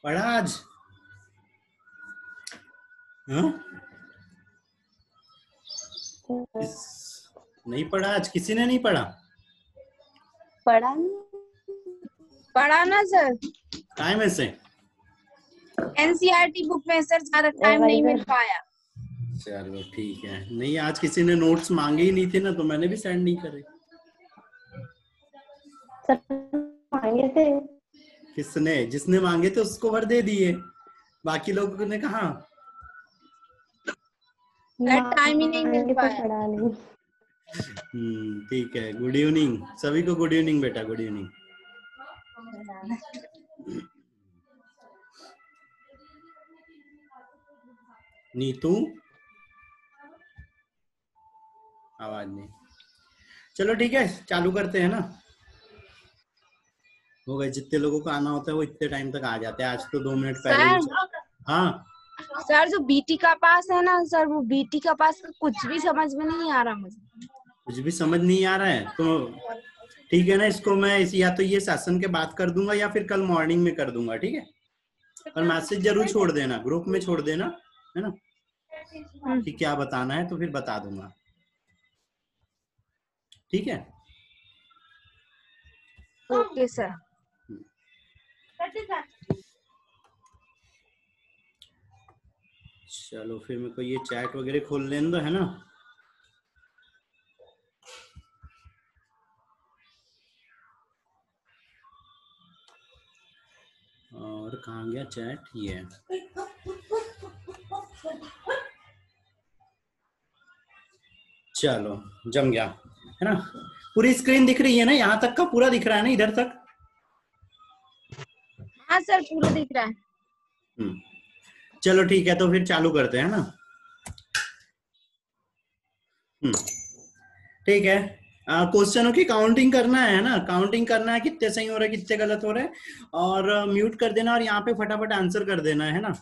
पढ़ा आज? हाँ? नहीं पढ़ा आज? किसी ने नहीं पढ़ा? पढ़ा ना सर। टाइम ऐसे एनसीईआरटी बुक में सर ज्यादा टाइम नहीं मिल पाया। चलो ठीक है। नहीं आज किसी ने नोट्स मांगे ही नहीं थे ना, तो मैंने भी सेंड नहीं करे। मांगे थे। किसने? जिसने मांगे थे उसको भर दे दिए, बाकी लोगों ने कहा टाइम ही नहीं मिल पाया। ठीक है। गुड इवनिंग सभी को। गुड इवनिंग बेटा, गुड इवनिंग। नीतू आवाज नहीं। चलो ठीक है, चालू करते हैं ना। हो गए, जितने लोगों को आना होता है वो इतने टाइम तक आ जाते हैं। आज तो 2 मिनट पहले ही। हाँ सर जो बीटी का पास है ना सर, वो बीटी का पास कुछ भी समझ में नहीं आ रहा मुझे। कुछ भी समझ नहीं आ रहा है तो ठीक है ना, इसको मैं या तो ये सेशन के बाद कर दूंगा या फिर कल मॉर्निंग में कर दूंगा, ठीक है। और मैसेज जरूर छोड़ देना, ग्रुप में छोड़ देना, है ना, कि क्या बताना है, तो फिर बता दूंगा, ठीक है। Okay sir. चलो फिर मेरे को ये चैट वगैरह खोल लेने दो, है ना। और कहाँ गया चैट? ये चलो जम गया, है ना। पूरी स्क्रीन दिख रही है ना? यहाँ तक का पूरा दिख रहा है ना, इधर तक? हाँ सर पूरा दिख रहा है। चलो ठीक है, तो फिर चालू करते हैं ना। ठीक है। क्वेश्चनों की काउंटिंग करना है ना, काउंटिंग करना है कितने सही हो रहे हैं कितने गलत हो रहे हैं, और म्यूट कर देना और यहाँ पे फटाफट आंसर कर देना है ना।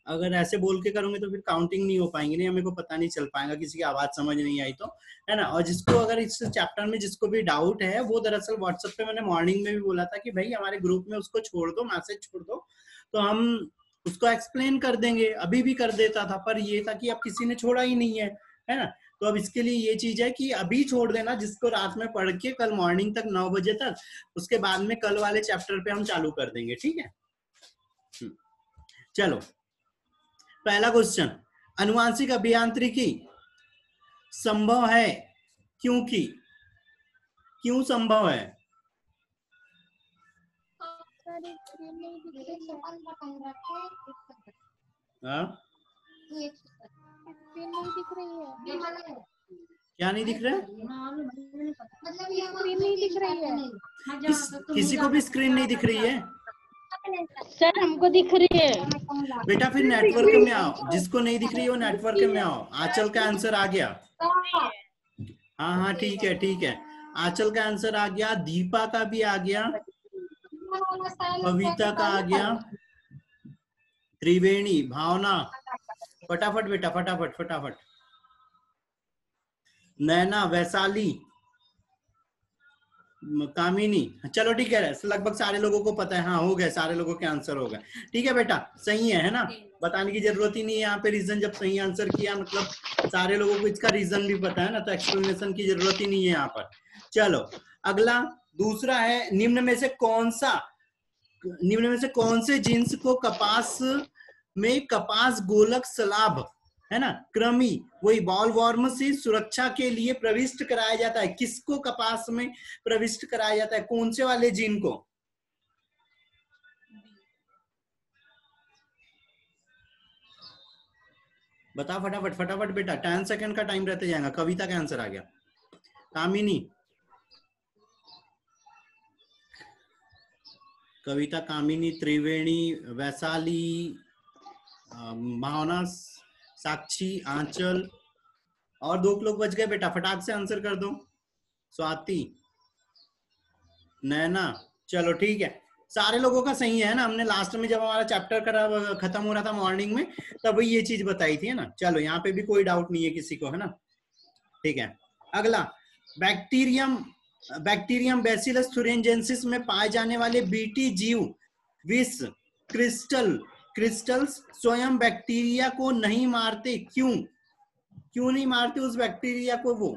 अगर ऐसे बोल के करूंगे तो फिर काउंटिंग नहीं हो पाएंगे, नहीं मेरे को पता नहीं चल पाएगा, किसी की आवाज समझ नहीं आई तो, है ना। और जिसको अगर इस चैप्टर में जिसको भी डाउट है वो दरअसल व्हाट्सएप पे मैंने मॉर्निंग में भी बोला था कि भाई हमारे ग्रुप में उसको छोड़ दो, मैसेज छोड़ दो, तो हम उसको एक्सप्लेन कर देंगे। अभी भी कर देता था, पर ये था कि अब किसी ने छोड़ा ही नहीं है ना। तो अब इसके लिए ये चीज है कि अभी छोड़ देना, जिसको रात में पढ़ के कल मॉर्निंग तक 9 बजे तक, उसके बाद में कल वाले चैप्टर पे हम चालू कर देंगे, ठीक है। चलो पहला क्वेश्चन, आनुवांशिक अभियांत्रिकी संभव है क्योंकि, क्यों संभव है? क्या नहीं दिख रहा है? स्क्रीन नहीं दिख रही है। किसी को भी स्क्रीन नहीं दिख रही है? सर हमको दिख रही है। बेटा फिर नेटवर्क में आओ, जिसको नहीं दिख रही है वो नेटवर्क में आओ। आंचल का आंसर आ गया? हाँ हाँ ठीक है ठीक है, आंचल का आंसर आ गया, दीपा का भी आ गया, कविता का आ गया, त्रिवेणी, भावना, फटाफट बेटा फटाफट फटाफट, नैना, वैशाली, कामिनी। चलो ठीक है, लगभग सारे लोगों को पता है। हाँ हो गए, सारे लोगों के आंसर हो गए, ठीक है बेटा, सही है ना। बताने की जरूरत ही नहीं है यहाँ पे रीजन, जब सही आंसर किया मतलब सारे लोगों को इसका रीजन भी पता है ना, तो एक्सप्लेनेशन की जरूरत ही नहीं है यहाँ पर। चलो अगला, दूसरा है, निम्न में से कौन से जीन्स को कपास में कपास गोलक सलाब, है ना, कृमि, वही बॉलवॉर्म से सुरक्षा के लिए प्रविष्ट कराया जाता है? किसको कपास में प्रविष्ट कराया जाता है? कौन से वाले जीन को? बता फटाफट फटाफट बेटा, 10 सेकंड का टाइम रहते जाएगा। कविता का आंसर आ गया, कामिनी, कविता, कामिनी, त्रिवेणी, वैशाली, भावना, साक्षी, आंचल, और 2 लोग बच गए बेटा, फटाक से आंसर कर दो। स्वाति, नैना, चलो ठीक है, सारे लोगों का सही है ना। हमने लास्ट में जब हमारा चैप्टर खत्म हो रहा था मॉर्निंग में, तब ये चीज बताई थी, है ना। चलो यहाँ पे भी कोई डाउट नहीं है किसी को, है ना, ठीक है। अगला, बैक्टीरियम बैसिलस थुरिनजेंसिस में पाए जाने वाले बीटी जीव विष क्रिस्टल्स स्वयं बैक्टीरिया को नहीं मारते, क्यों नहीं मारते उस बैक्टीरिया को वो?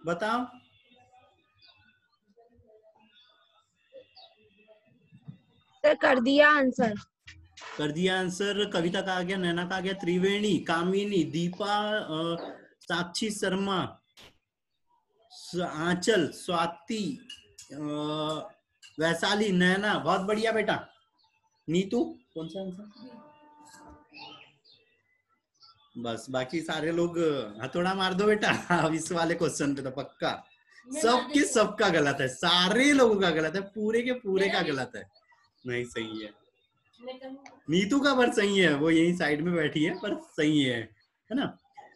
बताओ। सर कर दिया आंसर। कर दिया आंसर। कविता का आ गया, नैना का आ गया, त्रिवेणी, कामिनी, दीपा, साक्षी शर्मा, आंचल, स्वाति, वैशाली, नैना, बहुत बढ़िया बेटा। नीतू कौन सा आंसर? बस बाकी सारे लोग हथौड़ा मार दो बेटा अब इस वाले क्वेश्चन पे तो पक्का सबके सबका गलत है, सारे लोगों का गलत है, पूरे के पूरे का गलत है। नहीं सही है, नीतू का पर सही है, वो यही साइड में बैठी है पर सही है ना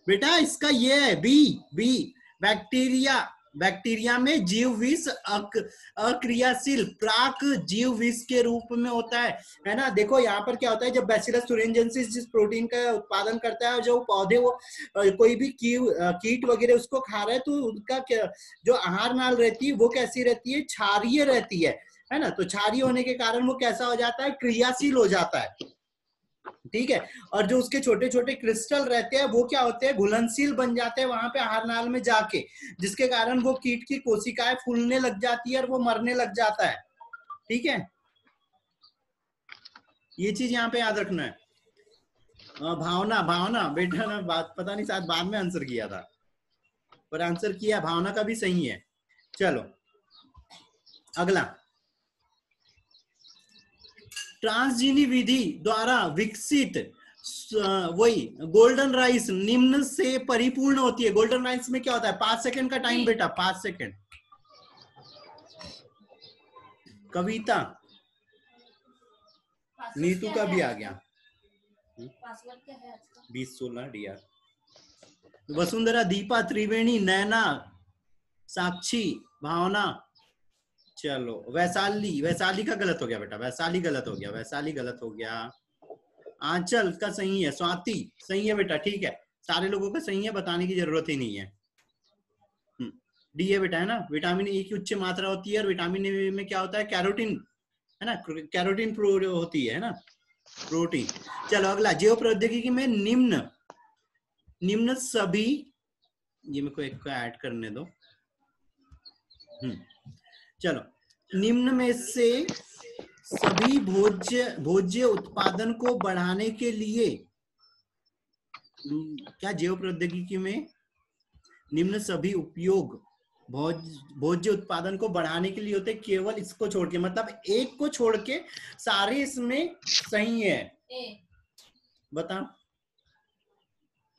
बेटा। इसका ये है बी बैक्टीरिया में जीव विष अक्रियाशील प्राक जीव विष के रूप में होता है ना। देखो यहाँ पर क्या होता है, जब बैसिलस thuringiensis जिस प्रोटीन का उत्पादन करता है, जो पौधे वो कोई भी कीट वगैरह उसको खा रहे हैं, तो उनका जो आहार नाल रहती है वो कैसी रहती है, क्षारीय रहती है ना। तो क्षारीय होने के कारण वो कैसा हो जाता है, क्रियाशील हो जाता है, ठीक है। और जो उसके छोटे छोटे क्रिस्टल रहते हैं वो क्या होते हैं, घुलनशील बन जाते हैं वहां पे आहार नाल में जाके, जिसके कारण वो कीट की कोशिकाएं फूलने लग जाती है और वो मरने लग जाता है, ठीक है। ये चीज यहाँ पे याद रखना है। भावना बेटा ने बात पता नहीं शायद बाद में आंसर किया था, पर आंसर किया, भावना का भी सही है। चलो अगला, ट्रांसजीनी विधि द्वारा विकसित वही गोल्डन राइस निम्न से परिपूर्ण होती है। गोल्डन राइस में क्या होता है, 5 सेकंड का टाइम बेटा, 5 सेकंड। कविता, नीतू का भी आ गया, 2016 डीआर, वसुंधरा, दीपा, त्रिवेणी, नैना, साक्षी, भावना। चलो वैशाली का गलत हो गया बेटा, वैशाली गलत हो गया। आंचल का सही है, स्वाति सही है बेटा, ठीक है, सारे लोगों का सही है, बताने की जरूरत ही नहीं है। डी है बेटा, है ना। विटामिन ए की उच्च मात्रा होती है, और विटामिन ए में क्या होता है, कैरोटीन, है ना, कैरोटीन होती है ना, प्रोटीन। चलो अगला, जैव प्रौद्योगिकी में निम्न सभी, ये मेरे को एक को ऐड करने दो। चलो, निम्न में से सभी भोज्य उत्पादन को बढ़ाने के लिए, क्या जैव प्रौद्योगिकी में निम्न सभी उपयोग भोज्य उत्पादन को बढ़ाने के लिए होते, केवल इसको छोड़ के, मतलब एक को छोड़ के सारे इसमें सही है। बता,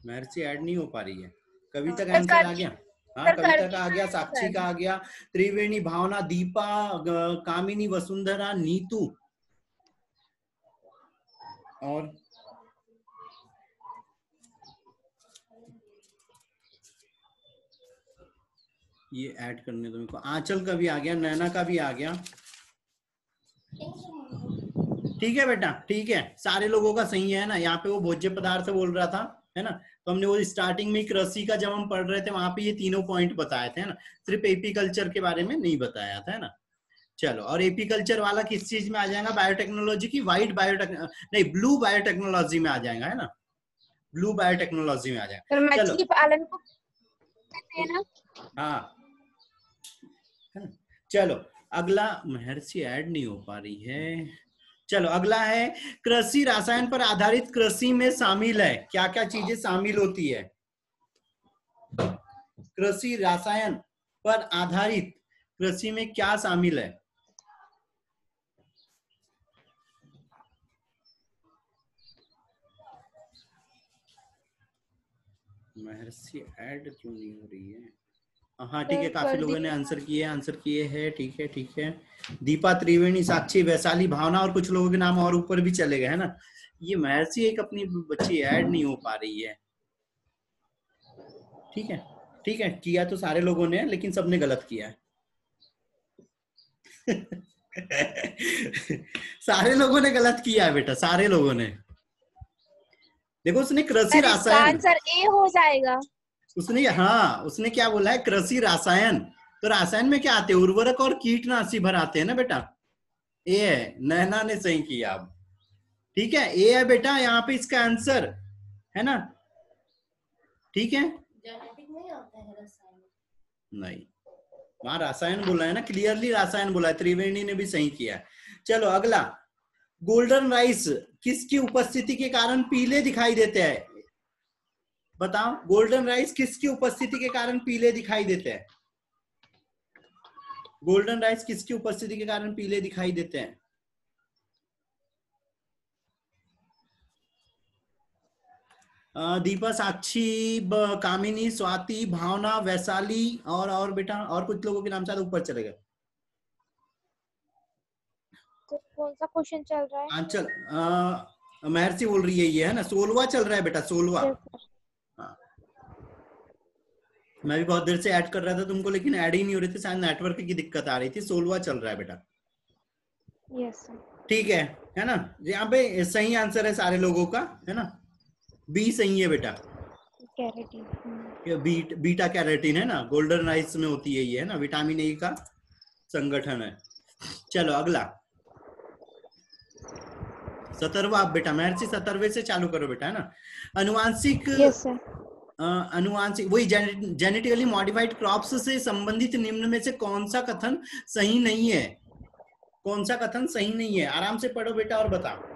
महर्षि ऐड नहीं हो पा रही है। कविता का आंसर आ गया, हाँ कविता का आ गया, साक्षी का आ गया, त्रिवेणी, भावना, दीपा, कामिनी, वसुंधरा, नीतू, और ये ऐड करने दो मेरे को, आंचल का भी आ गया, नैना का भी आ गया, ठीक है बेटा, ठीक है, सारे लोगों का सही है ना। यहाँ पे वो भोज्य पदार्थ बोल रहा था, है ना, तो हमने वो स्टार्टिंग में कृषि का जब हम पढ़ रहे थे वहां पे ये तीनों पॉइंट बताए थे, है ना, सिर्फ एपीकल्चर के बारे में नहीं बताया था, है ना। चलो, और एपीकल्चर वाला किस चीज में आ जाएगा, बायोटेक्नोलॉजी की, ब्लू बायोटेक्नोलॉजी में आ जाएगा, है ना, ब्लू बायोटेक्नोलॉजी में आ जाएगा। मछली पालन को कहते हैं ना, हाँ, चलो अगला, महर्षि ऐड नहीं हो पा रही है। चलो अगला है, कृषि रसायन पर आधारित कृषि में शामिल है, क्या क्या चीजें शामिल होती है, कृषि रसायन पर आधारित कृषि में क्या शामिल है। महर्षि ऐड क्यों नहीं हो रही है। हाँ ठीक है, काफी लोगों ने आंसर किए हैं, ठीक है। दीपा, त्रिवेणी, साक्षी, वैशाली, भावना, और कुछ लोगों के नाम और ऊपर भी चले गए, है ना। ये महर्षि एक अपनी बच्ची ऐड नहीं हो पा रही है, ठीक है, किया तो सारे लोगों ने, लेकिन सबने गलत किया है सारे लोगों ने गलत किया है बेटा, सारे लोगों ने। देखो उसने कृषि रसायन, आंसर ए हो जाएगा, उसने क्या बोला है, कृषि रसायन। तो रसायन में क्या आते हैं, उर्वरक और कीटनाशी भर आते हैं ना बेटा। ए है, नैना ने सही किया। अब ठीक है, ए है बेटा यहाँ पे इसका आंसर, है ना। ठीक है, नहीं, वहां रसायन बोला है ना, क्लियरली रसायन बोला है, त्रिवेणी ने भी सही किया। चलो अगला, गोल्डन राइस किसकी उपस्थिति के कारण पीले दिखाई देते हैं, बताओ। गोल्डन राइस किसकी उपस्थिति के कारण पीले दिखाई देते हैं, गोल्डन राइस किसकी उपस्थिति के कारण पीले दिखाई देते हैं। दीपा, साक्षी, कामिनी, स्वाति, भावना, वैशाली और बेटा और कुछ लोगों के नाम शायद ऊपर चले गए। तो कौन सा क्वेश्चन चल रहा है? आंचल, महर्षि बोल रही है ये, है ना, 16वां चल रहा है बेटा, 16वां। हाँ, मैं भी बहुत देर से ऐड कर रहा था तुमको, लेकिन ऐड ही नहीं हो रही थी, शायद नेटवर्क की दिक्कत आ रही थी। 16वां चल रहा है बेटा। Yes sir. ठीक है ना। यहाँ पे सही आंसर है सारे लोगों का, है ना। बी सही है बेटा, कैरेटीन। बीटा कैरेटीन है ना, गोल्डन राइस में होती है ये, है ना, विटामिन ए का संगठन है। चलो अगला, 17वां बेटा, महर्षि 17वें से चालू करो बेटा, है ना। अनुवांशिक, यस सर। अनुवांशिक वही जेनेटिकली मॉडिफाइड क्रॉप्स से संबंधित निम्न में से कौन सा कथन सही नहीं है, कौन सा कथन सही नहीं है, आराम से पढ़ो बेटा और बताओ।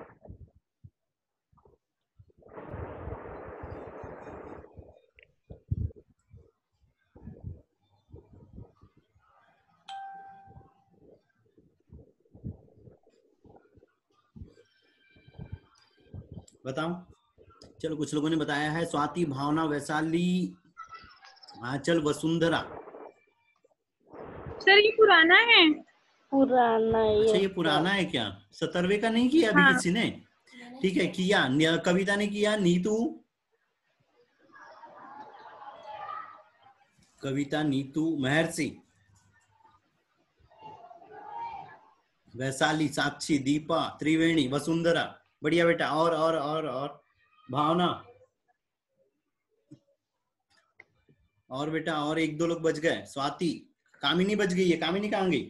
बताओ। चलो कुछ लोगों ने बताया है, स्वाति, भावना, वैशाली, आंचल, वसुंधरा। सर ये पुराना है। पुराना अच्छा ये पुराना है क्या, 17वें का नहीं किया अभी? हाँ। किसी ने? ठीक है, किया, कविता ने किया, नीतू, कविता, नीतू, महर्षि, वैशाली, साक्षी, दीपा, त्रिवेणी, वसुंधरा। बढ़िया बेटा। और भावना, और बेटा और एक दो लोग बच गए, स्वाति, कामिनी बच गई है। कामिनी कहाँ गई?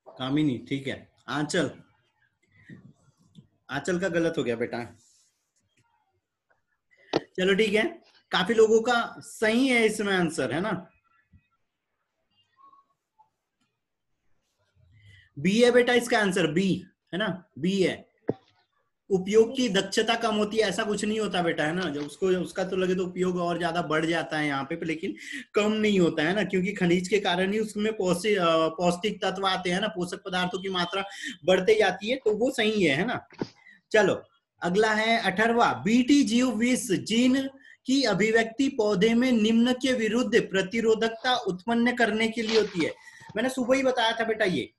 कामिनी, ठीक है। आंचल, आंचल का गलत हो गया बेटा। चलो ठीक है, काफी लोगों का सही है इसमें आंसर, है ना। बी है बेटा इसका आंसर, बी, है ना, बी है। उपयोग की दक्षता कम होती है ऐसा कुछ नहीं होता बेटा, है ना। जब उसको उसका तो लगे तो उपयोग और ज्यादा बढ़ जाता है यहाँ पे, लेकिन कम नहीं होता है ना, क्योंकि खनिज के कारण ही उसमें पौष्टिक तत्व आते हैं ना, पोषक पदार्थों की मात्रा बढ़ते जाती है, तो वो सही है ना। चलो अगला है 18वां, बीटी जीव विष जीन की अभिव्यक्ति पौधे में निम्न के विरुद्ध प्रतिरोधकता उत्पन्न करने के लिए होती है। मैंने सुबह ही बताया था बेटा, ये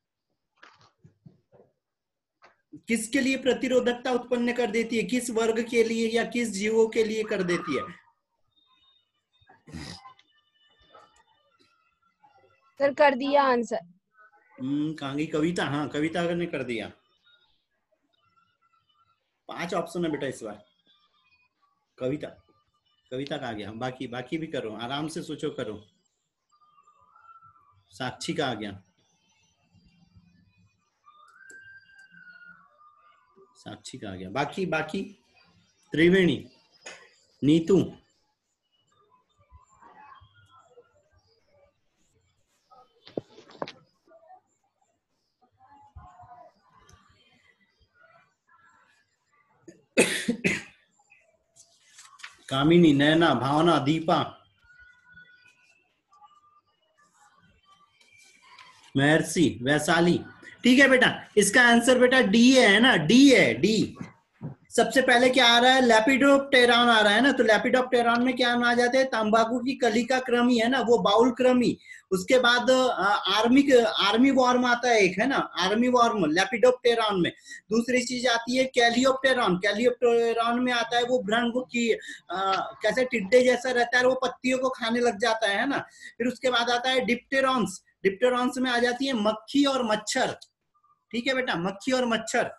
किसके लिए प्रतिरोधकता उत्पन्न कर देती है, किस वर्ग के लिए या किस जीवों के लिए कर देती है? सर कर दिया आंसर। कहाँ गई कविता? हाँ कविता ने कर दिया। 5 ऑप्शन है बेटा इस बार। कविता, कविता कहाँ गया? बाकी भी करो, आराम से सोचो, करो। साक्षी का आ गया, साक्षी का आ गया। बाकी त्रिवेणी, नीतू, कामिनी, नैना, भावना, दीपा, महर्षि, वैशाली। ठीक है बेटा, इसका आंसर बेटा डी है ना, डी है, डी। सबसे पहले क्या आ रहा है? लेपिडोप्टेरॉन आ रहा है ना, तो लेपिडोप्टेरॉन में क्या आ जाते हैं? तंबाकू की कली का क्रमी है ना, वो बाउल क्रमी। उसके बाद आर्मी वॉर्म आता है एक, है ना, आर्मी वॉर्म लेपिडोप्टेरॉन में। दूसरी चीज आती है कैलियोप्टेरॉन, कैलियोप्टेरॉन में आता है वो भ्रंग की कैसे टिड्डे जैसा रहता है, वो पत्तियों को खाने लग जाता है ना। फिर उसके बाद आता है डिप्टेरॉन्स, डिप्टेरॉन्स में आ जाती है मक्खी और मच्छर। ठीक है बेटा, मक्खी और मच्छर।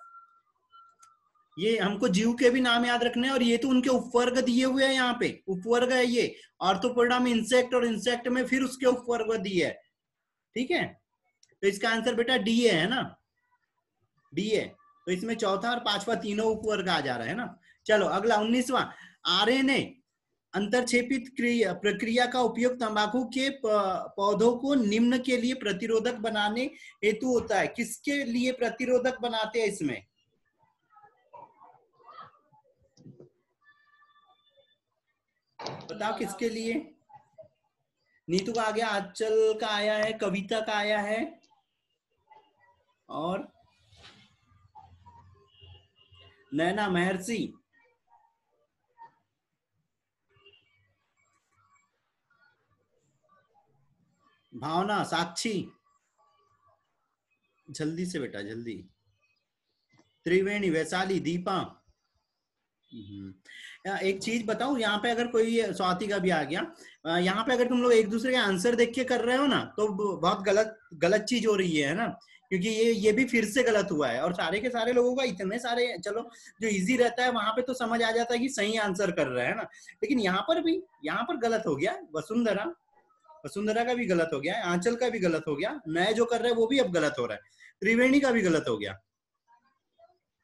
ये हमको जीव के भी नाम याद रखने हैं, और ये तो उनके उपवर्ग दिए हुए हैं, यहाँ पे उपवर्ग है ये। ऑर्थोपोडा में इंसेक्ट, और इंसेक्ट में फिर उसके उपवर्ग दिए है। ठीक है, तो इसका आंसर बेटा डी है ना, डी है। तो इसमें चौथा और पांचवा तीनों उपवर्ग आ जा रहा है ना। चलो अगला 19वां, आरएनए अंतरक्षेपित प्रक्रिया का उपयोग तंबाकू के पौधों को निम्न के लिए प्रतिरोधक बनाने हेतु होता है। किसके लिए प्रतिरोधक बनाते हैं इसमें? बताओ किसके लिए? नीतू का आ गया, आंचल का आया है, कविता का आया है, और नैना, महर्षि, भावना, साक्षी, जल्दी से बेटा जल्दी, त्रिवेणी, वैशाली, दीपा। एक चीज बताऊं, यहाँ पे अगर कोई, स्वाति का भी आ गया, यहाँ पे अगर तुम लोग एक दूसरे के आंसर देख के कर रहे हो ना, तो बहुत गलत गलत चीज हो रही है ना, क्योंकि ये भी फिर से गलत हुआ है। और सारे के सारे लोगों का इतने सारे, चलो जो इजी रहता है वहां पे तो समझ आ जाता है कि सही आंसर कर रहे हैं ना, लेकिन यहाँ पर गलत हो गया। वसुंधरा का भी गलत हो गया, आंचल का भी गलत हो गया, नए जो कर रहे हैं वो भी अब गलत हो रहा है, त्रिवेणी का भी गलत हो गया।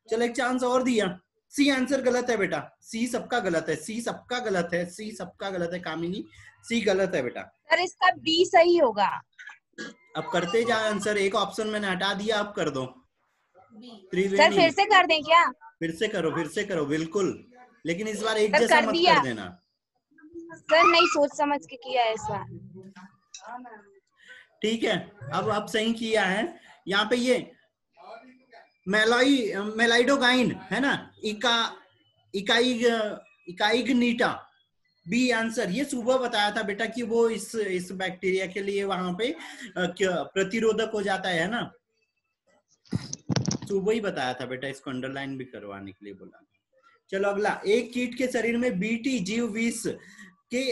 चलो एक चांस और दिया। सी आंसर गलत है बेटा, सी सबका गलत है, सी सबका गलत है, सी सबका गलत है। कामिनी, सी गलत है बेटा। सर इसका बी सही होगा। अब करते जाए आंसर, एक ऑप्शन मैंने हटा दिया, अब कर दो। सर त्रिवेणी, फिर से कर दें क्या? फिर से करो बिल्कुल, लेकिन इस बार एक सर जैसा कर मत दिया कर देना। सर, नहीं सोच समझ के किया है इस बार। ठीक है, अब सही किया है। यहाँ पे ये मेलाइडोगाइन है ना, इकाइग्निटा, बी आंसर। ये सुबह बताया था बेटा कि वो इस बैक्टीरिया के लिए वहां पे प्रतिरोधक हो जाता है ना, सुबह ही बताया था बेटा, इसको अंडरलाइन भी करवाने के लिए बोला। चलो अगला, एक कीट के शरीर में बीटी जीव विष के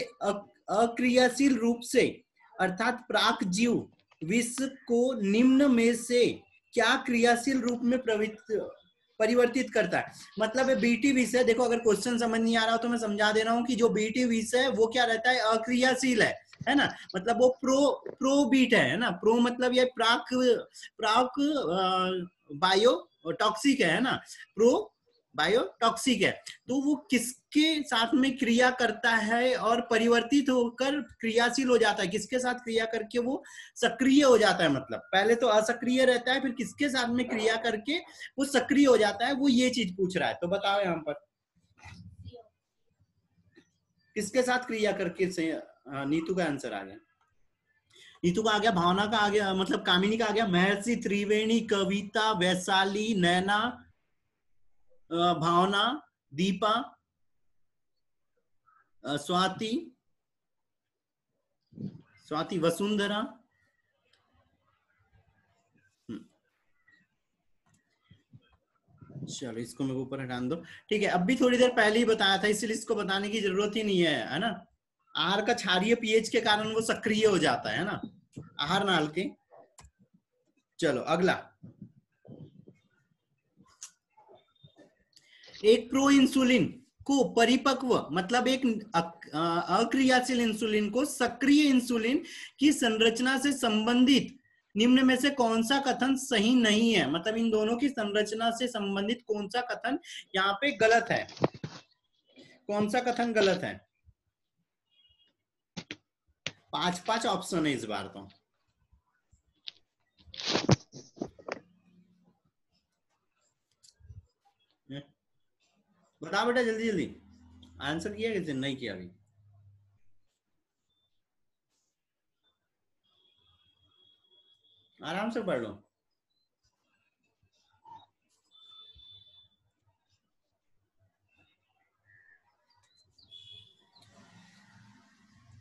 अक्रियाशील रूप से अर्थात प्राक जीव विष को निम्न में से क्या क्रियाशील रूप में परिवर्तित करता है? मतलब बीटी विष है, देखो अगर क्वेश्चन समझ नहीं आ रहा हो तो मैं समझा दे रहा हूं कि जो बीटी विष है वो क्या रहता है, अक्रियाशील है ना, मतलब वो प्रो बीट है ना, प्रो मतलब ये प्राक बायो टॉक्सिक है ना, प्रो बायोटॉक्सिक है। तो वो किसके साथ में क्रिया करता है और परिवर्तित होकर क्रियाशील हो जाता है? किसके साथ क्रिया करके वो सक्रिय हो जाता है? मतलब पहले तो असक्रिय रहता है, फिर किसके साथ में क्रिया करके वो सक्रिय हो जाता है, वो ये चीज पूछ रहा है। तो बताओ यहाँ पर किसके साथ क्रिया करके से? नीतू का आंसर आ गया, नीतू का आ गया, भावना का आ गया, मतलब कामिनी का आ गया, महर्षि, त्रिवेणी, कविता, वैशाली, नैना, भावना, दीपा, स्वाति, वसुंधरा। चलो इसको मेरे ऊपर हटा दो। ठीक है, अब भी थोड़ी देर पहले ही बताया था, इसलिए इसको बताने की जरूरत ही नहीं है ना। आहार का क्षारीय पीएच के कारण वो सक्रिय हो जाता है ना, आहार नाल के। चलो अगला, एक प्रो इंसुलिन को परिपक्व, मतलब एक अक्रियाशील इंसुलिन को सक्रिय इंसुलिन की संरचना से संबंधित निम्न में से कौन सा कथन सही नहीं है? मतलब इन दोनों की संरचना से संबंधित कौन सा कथन यहाँ पे गलत है? कौन सा कथन गलत है? 5 ऑप्शन है इस बार तो। बताओ बेटा जल्दी जल्दी, आंसर किया किसी नहीं किया? अभी आराम से पढ़ लो।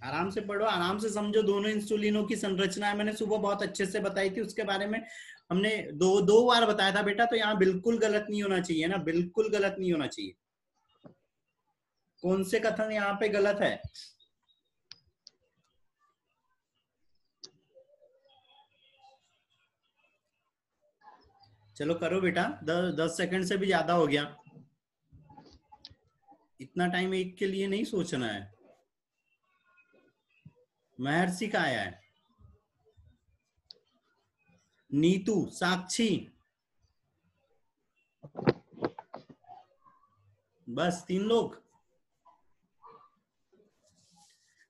आराम से पढ़ो, आराम से समझो। दोनों इंसुलिनों की संरचना मैंने सुबह बहुत अच्छे से बताई थी, उसके बारे में हमने दो बार बताया था बेटा, तो यहाँ बिल्कुल गलत नहीं होना चाहिए ना, बिल्कुल गलत नहीं होना चाहिए। कौन से कथन यहाँ पे गलत है? चलो करो बेटा, 10 सेकंड से भी ज्यादा हो गया। इतना टाइम एक के लिए नहीं सोचना है। महर्षि का आया है, नीतू, साक्षी, बस 3 लोग।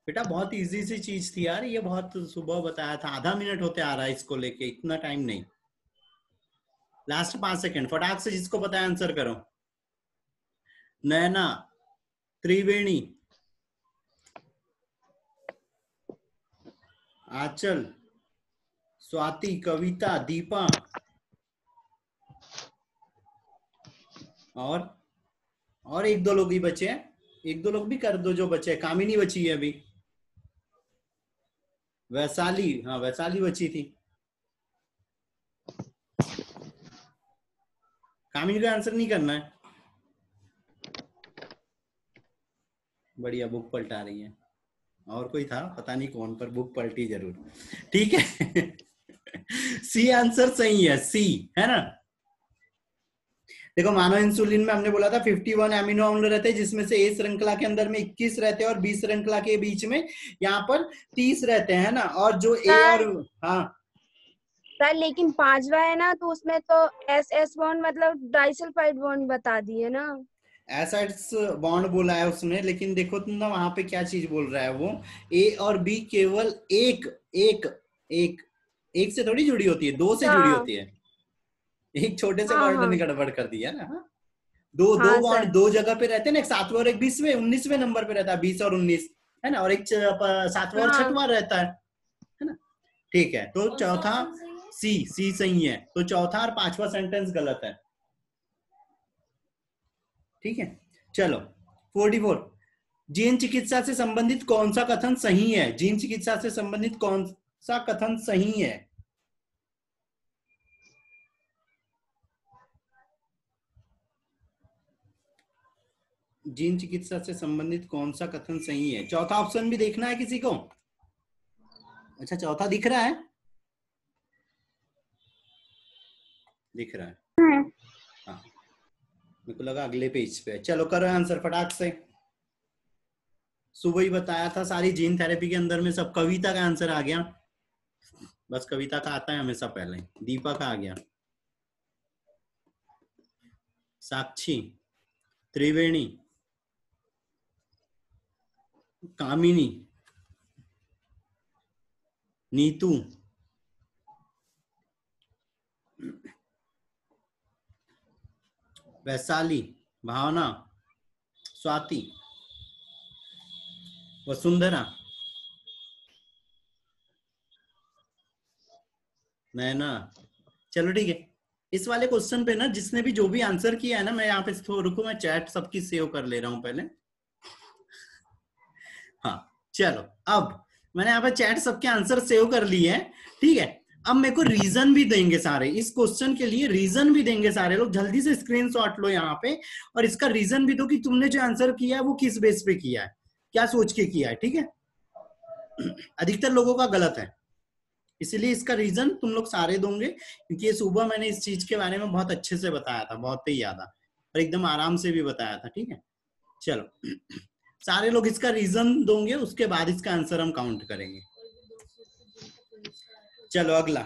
बेटा बहुत इजी सी चीज थी यार, ये बहुत सुबह बताया था, आधा मिनट होते आ रहा है इसको लेके, इतना टाइम नहीं। लास्ट 5 सेकंड, फटाक से जिसको पता है आंसर करो। नैना, त्रिवेणी, आंचल, स्वाति, कविता, दीपा, और 1-2 लोग ही बचे हैं। 1-2 लोग भी कर दो जो बचे हैं। कामिनी बची है अभी, वैशाली, हाँ वैशाली बची थी। कामिनी का आंसर नहीं करना है। बढ़िया, बुक पलटा रही है। और कोई था पता नहीं कौन, पर बुक पलटी जरूर। ठीक है। सी आंसर सही है, सी है ना। देखो मानव इंसुलिन में हमने बोला था 51 एमिनो अम्ल रहते हैं, जिसमें से ए श्रृंखला के अंदर में 21 रहते हैं और बी श्रृंखला के बीच में यहाँ पर 30 रहते हैं ना। और जो ए और हाँ सर लेकिन 5वां है ना, तो उसमें तो एस एस बॉन्ड मतलब डाइसल्फाइड बॉन्ड बता दिए ना। एसिड्स बॉन्ड बोला है उसने, लेकिन देखो तुम ना वहां पे क्या चीज बोल रहा है वो, ए और बी केवल एक एक एक एक से थोड़ी जुड़ी होती है, 2 से जुड़ी हाँ होती है। एक छोटे से हाँ वर्ड हाँ ने गड़बड़ कर दिया ना। हाँ? दो दो हाँ बॉन्ड सर। 2 जगह पे रहते हैं ना, एक 7वें और एक 20वें 19वें नंबर पे रहता है, 20 और 19 है ना, और एक 7वां और हाँ 6वां रहता है ना। ठीक है, तो चौथा सी सही है, तो चौथा और 5वां सेंटेंस गलत है। ठीक है, चलो 44, जीन चिकित्सा से संबंधित कौन सा कथन सही है? जीन चिकित्सा से संबंधित कौन सा कथन सही है? जीन चिकित्सा से संबंधित कौन सा कथन सही है? चौथा ऑप्शन भी देखना है किसी को? अच्छा चौथा दिख रहा है, दिख रहा है। हाँ, मेरे को लगा अगले पेज पे। चलो करो आंसर फटाक से। सुबह ही बताया था सारी जीन थेरेपी के अंदर में सब। कविता का आंसर आ गया, बस कविता का आता है हमेशा पहले। दीपा का आ गया, साक्षी, त्रिवेणी, कामिनी, नीतू, वैशाली, भावना, स्वाति, वसुंधरा, नैना। चलो ठीक है, इस वाले क्वेश्चन पे ना जिसने भी जो भी आंसर किया है ना, मैं यहाँ पे रुको, मैं चैट सबकी सेव कर ले रहा हूँ पहले। हाँ चलो, अब मैंने यहाँ पे चैट सबके आंसर सेव कर लिए हैं। ठीक है, अब मेरे को रीजन भी देंगे सारे इस क्वेश्चन के लिए, रीजन भी देंगे सारे लोग। जल्दी से स्क्रीनशॉट लो यहाँ पे, और इसका रीजन भी दो कि तुमने जो आंसर किया है वो किस बेस पे किया है, क्या सोच के किया है। ठीक है, अधिकतर लोगों का गलत है, इसीलिए इसका रीजन तुम लोग सारे दोगे, क्योंकि ये सुबह मैंने इस चीज के बारे में बहुत अच्छे से बताया था, बहुत ही ज्यादा, और एकदम आराम से भी बताया था। ठीक है, चलो सारे लोग इसका रीजन दोगे, उसके बाद इसका आंसर हम काउंट करेंगे। चलो अगला,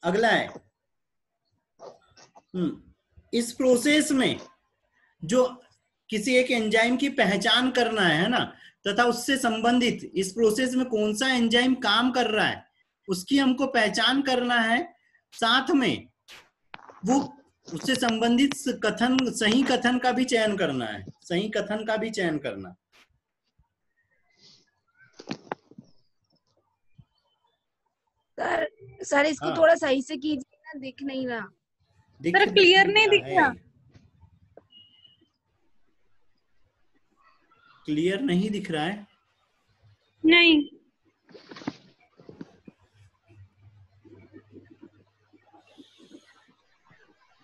अगला है इस प्रोसेस में जो किसी एक एंजाइम की पहचान करना है ना, तथा उससे संबंधित इस प्रोसेस में कौन सा एंजाइम काम कर रहा है उसकी हमको पहचान करना है। साथ में वो उससे संबंधित कथन, सही कथन का भी चयन करना है, सही कथन का भी चयन करना। सर इसको हाँ, थोड़ा सही से कीजिए ना, दिख नहीं रहा। दिख क्लियर नहीं दिख है, रहा। क्लियर नहीं दिख रहा है। नहीं,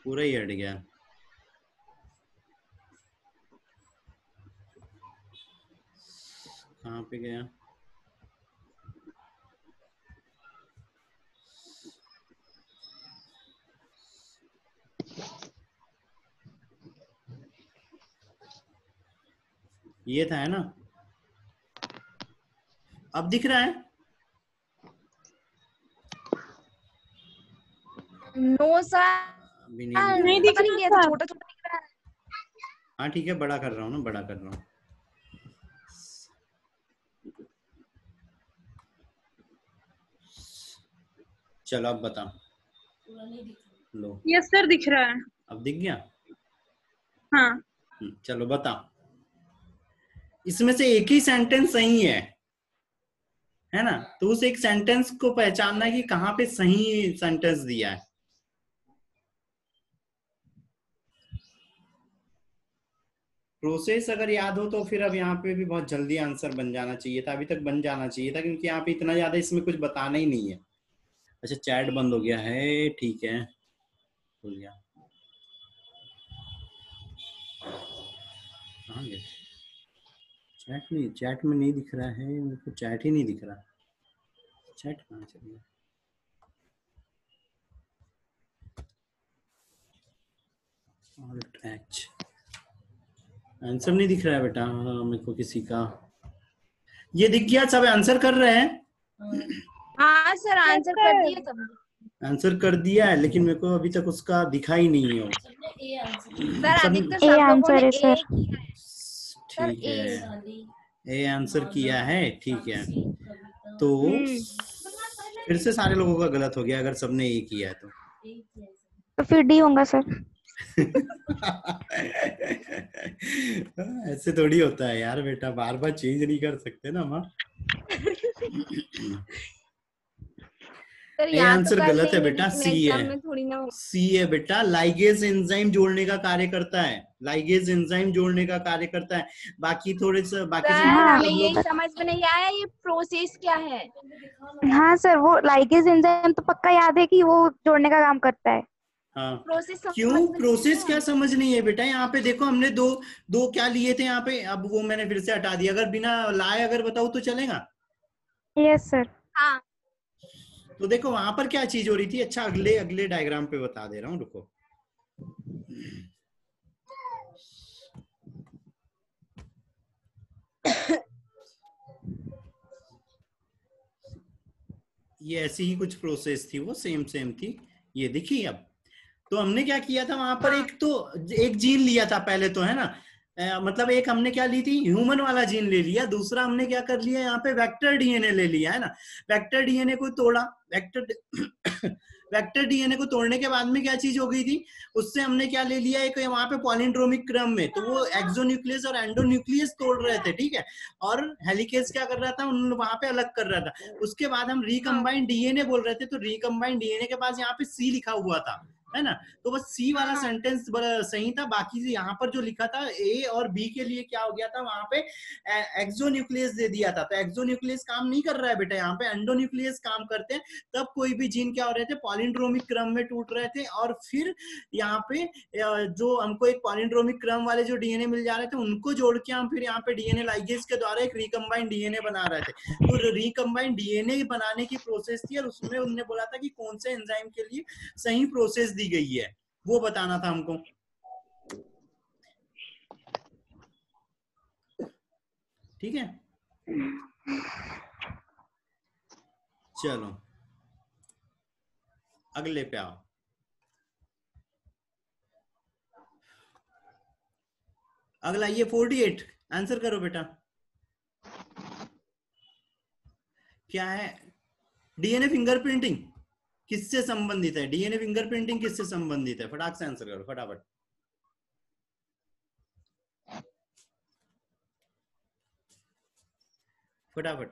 पूरा ही हट गया। कहाँ पे गया? ये था, है ना? अब दिख रहा है? नो सर, अभी नहीं दिख नहीं रहा दिख पता नहीं रहा कैसे सर। छोटा छोटा दिख रहा है। है। हाँ ठीक है, बड़ा कर रहा हूँ ना, बड़ा कर रहा हूँ। चलो अब बता लो। यस सर, दिख रहा है। अब दिख गया? हाँ। चलो बता। इसमें से एक ही सेंटेंस सही है ना? तो उस एक सेंटेंस को पहचानना है कि कहाँ पे सही सेंटेंस दिया है। प्रोसेस अगर याद हो तो फिर अब यहाँ पे भी बहुत जल्दी आंसर बन जाना चाहिए था, अभी तक बन जाना चाहिए था, क्योंकि यहाँ पे इतना ज्यादा इसमें कुछ बताना ही नहीं है। अच्छा चैट बंद हो गया है, ठीक है, खुल गया। कहाँ गया? चैट में नहीं दिख रहा है मेरे को, चैट ही नहीं दिख रहा। चैट कहाँ चल गया? Alt H। आंसर नहीं दिख रहा है बेटा मेरे को किसी का। ये दिख गया? सब आंसर कर रहे हैं? हाँ सर, आंसर कर दिए सब। आंसर कर दिया है, लेकिन मेरे को अभी तक उसका दिखा ही नहीं है। सर सब अधिकतर ए सब लोगों आंसर ने है ए सर। किया है। सर ठीक ए। है, ए आंसर किया है, ठीक है। तो फिर से सारे लोगों का गलत हो गया अगर सबने ए किया है तो फिर डी होगा सर। ऐसे थोड़ी होता है यार बेटा, बार बार चेंज नहीं कर सकते ना हम। सर ये याद तो आंसर कर गलत है लेंगे, बेटा, लेकिन सी एग्जाम है। में थोड़ी ना हो। सी है बेटा, लाइगेज एंजाइम जोड़ने का कार्य करता है, लाइगेज एंजाइम जोड़ने का कार्य करता है। बाकी थोड़े से बाकी सर से हाँ। हमें सब यही लोग। समझ में नहीं आया ये प्रोसेस क्या है। हाँ सर, वो लाइगेज एंजाइम तो पक्का याद है कि वो जोड़ने का काम करता है। हाँ प्रोसेस समझ क्यों में नहीं प्रोसेस क्या आया। समझ नहीं है बेटा? यहाँ पे देखो हमने दो दो क्या लिए थे यहाँ पे, अब वो मैंने फिर से हटा दिया। अगर बिना लाए अगर बताऊँ तो चलेगा? Yes sir. हाँ तो देखो वहां पर क्या चीज हो रही थी। अच्छा अगले अगले डायग्राम पे बता दे रहा हूँ, रुको। ये ऐसी ही कुछ प्रोसेस थी, वो सेम सेम थी। ये देखिए अब तो हमने क्या किया था वहां पर, एक तो एक जीन लिया था पहले तो, है ना? मतलब एक हमने क्या ली थी, ह्यूमन वाला जीन ले लिया। दूसरा हमने क्या कर लिया यहाँ पे, वेक्टर डीएनए ले लिया, है ना? वेक्टर डीएनए को तोड़ा। वेक्टर डीएनए को तोड़ने के बाद में क्या चीज हो गई थी, उससे हमने क्या ले लिया, एक वहां पे पॉलिंड्रोमिक क्रम में, तो वो एक्सोन्यूक्लियस और एंडोन्यूक्लियस तोड़ रहे थे, ठीक है? और हेलिकेज क्या कर रहा था, उन वहां पे अलग कर रहा था। उसके बाद हम रिकम्बाइंड डीएनए बोल रहे थे, तो रिकम्बाइंड डीएनए के पास यहाँ पे सी लिखा हुआ था, है ना? तो बस सी वाला सेंटेंस सही था। बाकी यहाँ पर जो लिखा था ए और बी के लिए क्या हो गया था, वहां पे एक्सोन्यूक्लियस दे दिया था। तो एक्सोन्यूक्लियस काम नहीं कर रहा है बेटा, यहाँ पे एंडोन्यूक्लियस काम करते हैं। तब कोई भी जीन क्या हो रहे थे, पॉलिंड्रोमिक क्रम में टूट रहे थे, और फिर यहाँ पे जो हमको एक पॉलिंड्रोमिक क्रम वाले जो डीएनए मिल जा रहे थे, उनको जोड़ के हम फिर यहाँ पे डीएनए लाइगेज के द्वारा एक रिकम्बाइंड डीएनए बना रहे थे। तो रिकम्बाइंड डीएनए बनाने की प्रोसेस थी, और उसमें उन्होंने बोला था कि कौन से एंजाइम के लिए सही प्रोसेस दी गई है, वो बताना था हमको। ठीक है, चलो अगले पे आओ। अगला ये 48 आंसर करो बेटा। क्या है? डीएनए फिंगरप्रिंटिंग किससे संबंधित है? डीएनए फिंगरप्रिंटिंग किससे संबंधित है? फटाक से आंसर करो फटाफट। फटाफट।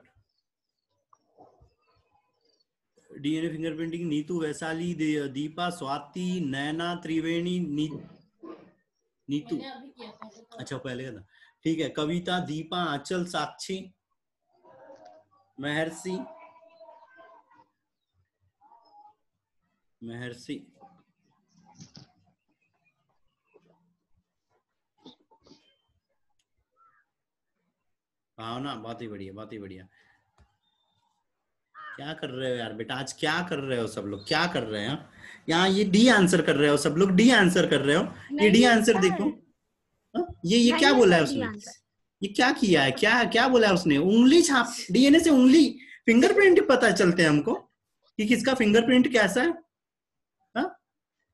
डीएनए फिंगरप्रिंटिंग नीतू, वैशाली, दीपा, स्वाति, नैना, त्रिवेणी, नीतू। अच्छा पहले का था, ठीक है। कविता, दीपा, आंचल, साक्षी, महर्षि, भावना। बहुत ही बढ़िया, बहुत ही बढ़िया। क्या कर रहे हो यार बेटा, आज क्या कर रहे हो सब लोग, क्या कर रहे हैं? यहाँ ये डी आंसर कर रहे हो सब लोग, डी आंसर कर रहे हो। ये डी आंसर देखो, ये क्या बोला है उसने? ये क्या किया है, क्या क्या बोला है उसने? उंगली छाप, डीएनए से उंगली, फिंगरप्रिंट पता चलते हैं हमको कि किसका फिंगरप्रिंट कैसा है? हाँ,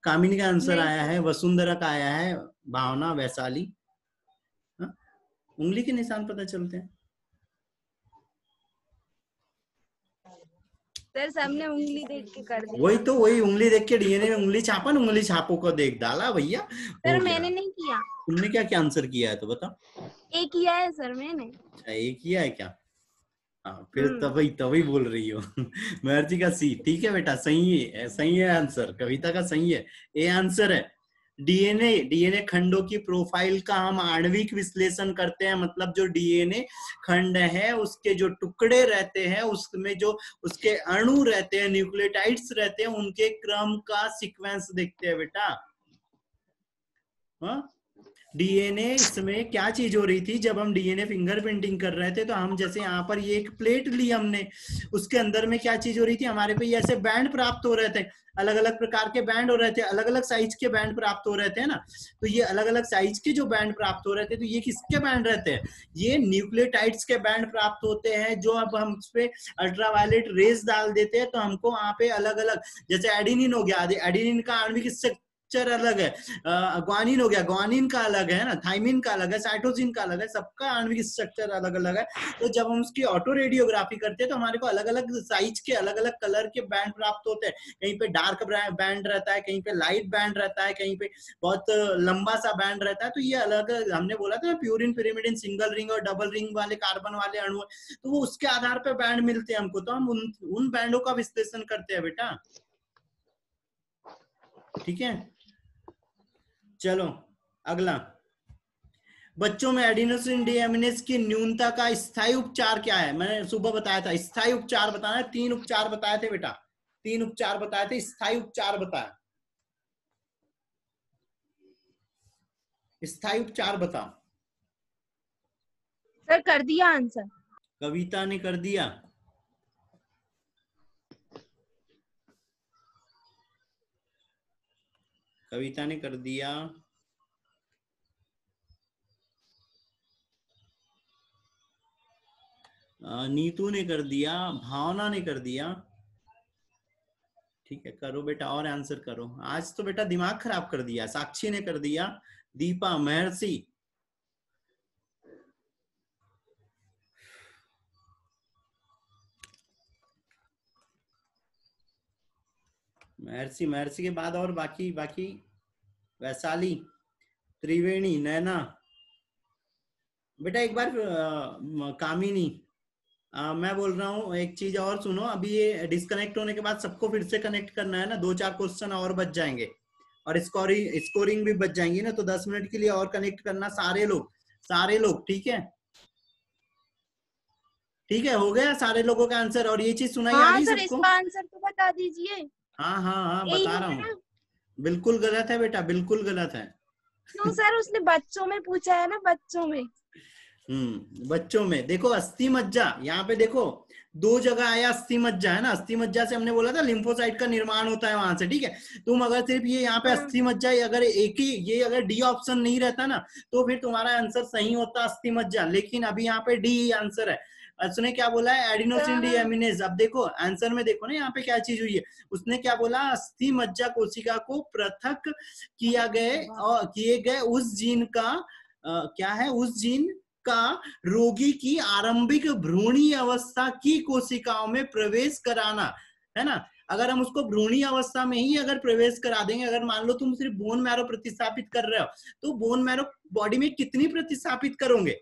कामिनी का आंसर नहीं आया सर। है, वसुंधरा का आया है, भावना, वैशाली। हाँ, उंगली के निशान पता चलते हैं। सर सबने उंगली देख के कर दिया। वही तो, वही उंगली देख के डीएनए में उंगली छापा ना, उंगली छापों को देख डाला भैया, हो सर गया। मैंने नहीं किया। तुमने क्या क्या आंसर किया है तो बताओ। एक किया है सर मैंने। अच्छा, एक किया है क्या? हाँ, फिर तभी तभी बोल रही हो। महर्षि का सी, ठीक है बेटा, सही है, सही है आंसर, कविता का सही है, ये आंसर है। डीएनए खंडों की प्रोफाइल का हम आणविक विश्लेषण करते हैं, मतलब जो डीएनए खंड है उसके जो टुकड़े रहते हैं, उसमें जो उसके अणु रहते हैं, न्यूक्लियोटाइड्स रहते हैं, उनके क्रम का सीक्वेंस देखते हैं बेटा। हाँ, डीएनए, इसमें क्या चीज हो रही थी जब हम डीएनए फिंगरप्रिंटिंग कर रहे थे, तो हम जैसे यहाँ पर ये एक प्लेट ली हमने, उसके अंदर में क्या चीज हो रही थी, हमारे पे ऐसे बैंड प्राप्त हो रहे थे, अलग अलग प्रकार के बैंड हो रहे थे, अलग अलग साइज के बैंड प्राप्त हो रहे थे ना। तो ये अलग अलग साइज के जो बैंड प्राप्त हो रहे थे, तो ये किसके बैंड रहते हैं? ये न्यूक्लियोटाइड्स के बैंड प्राप्त होते हैं, जो अब हम उस पे अल्ट्रावायलेट रेज डाल देते हैं तो हमको वहां पे अलग अलग, जैसे एडिनिन हो गया, एडिनिन का आणविक स्ट्रक्चर अलग है, ग्वानिन हो गया, ग्वानिन का अलग है ना, थाइमिन का अलग है, साइटोसिन का अलग है, सबका आणविक स्ट्रक्चर अलग अलग है। तो जब हम उसकी ऑटो रेडियोग्राफी करते हैं तो हमारे को अलग अलग साइज के, अलग अलग कलर के बैंड प्राप्त होते हैं। कहीं पे डार्क बैंड रहता है, कहीं पे लाइट बैंड रहता है, कहीं पे बहुत लंबा सा बैंड रहता है। तो ये अलग, हमने बोला था प्यूरिन, पिरिमिडिन, सिंगल रिंग और डबल रिंग वाले कार्बन वाले अणु, तो वो उसके आधार पर बैंड मिलते हैं हमको, तो हम उन बैंडों का विश्लेषण करते हैं बेटा, ठीक है। चलो अगला, बच्चों में एडिनोसिन डीएमिनेज की न्यूनता का स्थायी उपचार क्या है? मैंने सुबह बताया था, स्थायी उपचार बताना है, 3 उपचार बताए थे बेटा, 3 उपचार बताए थे, स्थायी उपचार बताया, स्थायी उपचार बताओ। सर कर दिया आंसर। कविता ने कर दिया, कविता ने कर दिया, नीतू ने कर दिया, भावना ने कर दिया, ठीक है, करो बेटा और आंसर करो। आज तो बेटा दिमाग खराब कर दिया। साक्षी ने कर दिया, दीपा, महर्षि, महर्षि के बाद और बाकी वैशाली, त्रिवेणी, नैना, बेटा एक बार कामिनी, मैं बोल रहा हूँ एक चीज और सुनो, अभी ये डिस्कनेक्ट होने के बाद सबको फिर से कनेक्ट करना है ना, 2-4 क्वेश्चन और बच जाएंगे और स्कोरिंग भी बच जाएंगी ना, तो 10 मिनट के लिए और कनेक्ट करना सारे लोग, ठीक है, ठीक है, हो गया सारे लोगों का आंसर। और ये चीज सुनाई आ हाँ गई सर, सबको? इसका आंसर तो बता दीजिए। हाँ यही बता है रहा हूँ, ना? बिल्कुल गलत है बेटा, बिल्कुल गलत है। क्यों सर, उसने बच्चों में पूछा है ना, बच्चों में। बच्चों में देखो, अस्थि मज्जा, यहाँ पे देखो 2 जगह आया अस्थि मज्जा, है ना, अस्थि मज्जा से हमने बोला था लिम्फोसाइट का निर्माण होता है वहां से, ठीक है। तुम अगर सिर्फ ये यहाँ पे अस्थि मज्जा, अगर एक ही ये अगर डी ऑप्शन नहीं रहता ना, तो फिर तुम्हारा आंसर सही होता अस्थि मज्जा, लेकिन अभी यहाँ पे डी आंसर है। उसने क्या बोला है? Adenosine deaminase. अब देखो आंसर में देखो ना, यहाँ पे क्या चीज हुई है, उसने क्या बोला? अस्थि मज्जा कोशिका को पृथक किए गए उस जीन का क्या है, उस जीन का रोगी की आरंभिक भ्रूणीय अवस्था की कोशिकाओं में प्रवेश कराना, है ना। अगर हम उसको भ्रूणीय अवस्था में ही अगर प्रवेश करा देंगे, अगर मान लो तुम सिर्फ बोन मैरो प्रतिस्थापित कर रहे हो, तो बोन मैरो बॉडी में कितनी प्रतिस्थापित करोगे?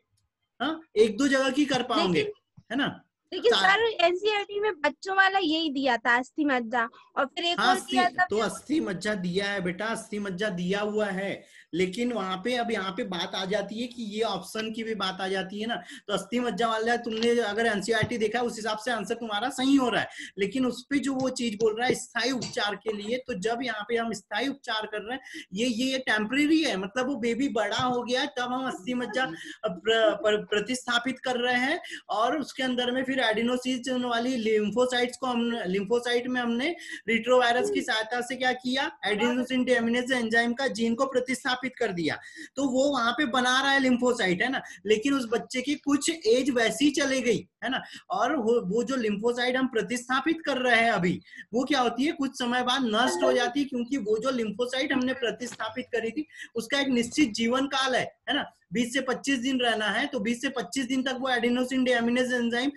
हाँ, 1-2 जगह की कर पाओगे, है ना। लेकिन सर एनसीईआरटी में बच्चों वाला यही दिया था, अस्थि मज्जा, और फिर एक और दिया था। तो अस्थि मज्जा दिया है बेटा, अस्थि मज्जा दिया हुआ है, लेकिन वहां पे अब यहाँ पे बात आ जाती है कि ये ऑप्शन की भी बात आ जाती है ना। तो अस्थि मज्जा वाला तुमने अगर एनसीईआरटी देखा है उस हिसाब से आंसर तुम्हारा सही हो रहा है, लेकिन उस पे जो वो चीज बोल रहा है स्थायी उपचार के लिए, तो जब यहाँ पे हम स्थायी उपचार कर रहे हैं, ये टेम्परेरी है, मतलब वो बेबी बड़ा हो गया तब हम अस्थि मज्जा प्रतिस्थापित कर रहे हैं, और उसके अंदर में फिर फिर एडिनोसिस वाली लिम्फोसाइट्स को लिम्फोसाइट में हमने रिट्रोवायरस की सहायता से क्या किया, एडिनोसिन डिएमिनेज एंजाइम का जीन को प्रतिस्थापित कर दिया, तो वो वहां पे बना रहा है लिम्फोसाइट, है ना। लेकिन उस बच्चे की कुछ एज वैसी चली गई, है ना, और वो जो लिम्फोसाइट हम प्रतिस्थापित कर रहे हैं अभी, वो क्या होती है, कुछ समय बाद नष्ट हो जाती है, क्योंकि वो जो लिम्फोसाइट हमने प्रतिस्थापित करी थी उसका एक निश्चित जीवन काल है ना, 20 से 25 दिन रहना है, तो 20 से 25 दिन तक वो एडिनोसिन डिएमिनेज एंजाइम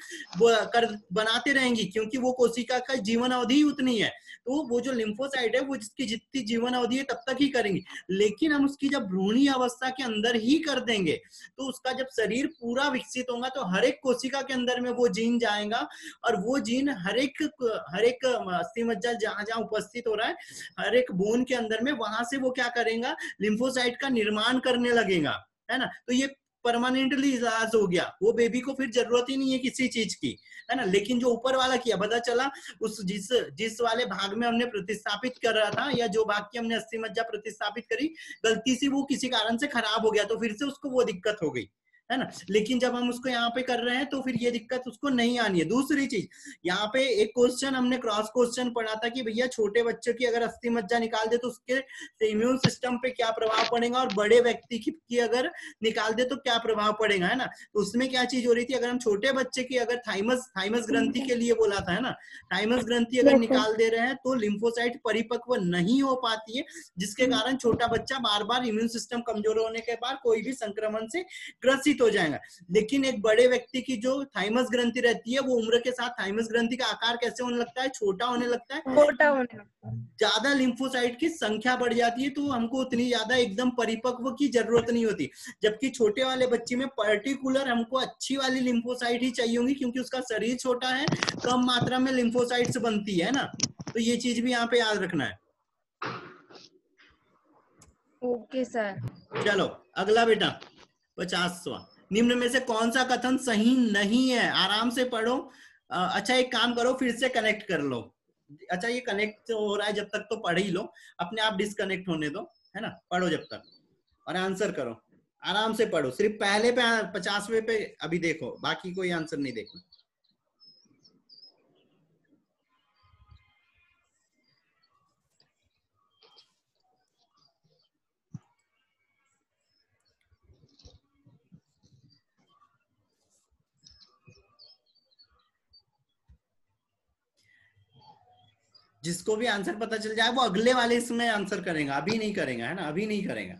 बनाते रहेंगी, क्योंकि वो कोशिका का जीवन अवधि ही उतनी है। तो वो जो लिम्फोसाइट है वो जिसकी जितनी जीवन अवधि है तब तक ही करेंगी, लेकिन हम उसकी जब भ्रूणीय अवस्था के अंदर ही कर देंगे, तो उसका जब शरीर पूरा विकसित होगा तो हर एक कोशिका के अंदर में वो जीन जाएगा, और वो जीन हर एक अस्थि मज्जा जहां जहां उपस्थित हो रहा है, हर एक बोन के अंदर में, वहां से वो क्या करेगा, लिम्फोसाइट का निर्माण करने लगेगा, है ना। तो ये परमानेंटली इलाज हो गया, वो बेबी को फिर जरूरत ही नहीं है किसी चीज की, है ना। लेकिन जो ऊपर वाला किया, पता चला उस जिस वाले भाग में हमने प्रतिस्थापित कर रहा था, या जो भाग की हमने अस्थि मज्जा प्रतिस्थापित करी, गलती से वो किसी कारण से खराब हो गया, तो फिर से उसको वो दिक्कत हो गई, है ना। लेकिन जब हम उसको यहाँ पे कर रहे हैं तो फिर ये दिक्कत उसको नहीं आनी है। दूसरी चीज, यहाँ पे एक क्वेश्चन हमने क्रॉस क्वेश्चन पढ़ा था कि भैया छोटे बच्चों की अगर अस्थि मज्जा निकाल दे तो उसके इम्यून सिस्टम पे क्या प्रभाव पड़ेगा, और बड़े व्यक्ति की अगर निकाल दे तो क्या प्रभाव पड़ेगा, है ना। तो उसमें क्या चीज हो रही थी, अगर हम छोटे बच्चे की अगर थाइमस ग्रंथि के लिए बोला था, है ना, थाइमस ग्रंथि अगर निकाल दे रहे हैं तो लिम्फोसाइट परिपक्व नहीं हो पाती है, जिसके कारण छोटा बच्चा बार बार इम्यून सिस्टम कमजोर होने के बाद कोई भी संक्रमण से ग्रसित हो जाएगा। लेकिन एक बड़े व्यक्ति की जो थाइमस ग्रंथि रहती है, वो उम्र के साथ थाइमस ग्रंथि का आकार कैसे होने लगता है, छोटा होने लगता है, छोटा होने लगता है, ज्यादा लिम्फोसाइट की संख्या बढ़ जाती है, तो हमको उतनी ज्यादा एकदम परिपक्व की जरूरत नहीं होती। जबकि छोटे वाले बच्चे में पर्टिकुलर हमको अच्छी वाली लिम्फोसाइट ही चाहिए होंगी, क्योंकि उसका शरीर छोटा है, कम मात्रा में लिम्फोसाइट्स बनती है ना। तो ये चीज भी यहाँ पे याद रखना है। Okay sir. चलो अगला बेटा 50वां, निम्न में से कौन सा कथन सही नहीं है, आराम से पढ़ो। अच्छा एक काम करो, फिर से कनेक्ट कर लो। अच्छा ये कनेक्ट हो रहा है जब तक तो पढ़ ही लो, अपने आप डिस्कनेक्ट होने दो, है ना, पढ़ो जब तक और आंसर करो, आराम से पढ़ो। सिर्फ पहले पे 50वें पे अभी देखो, बाकी कोई आंसर नहीं देखना। जिसको भी आंसर पता चल जाए वो अगले वाले इसमें आंसर करेगा, अभी नहीं करेगा, है ना, अभी नहीं करेगा।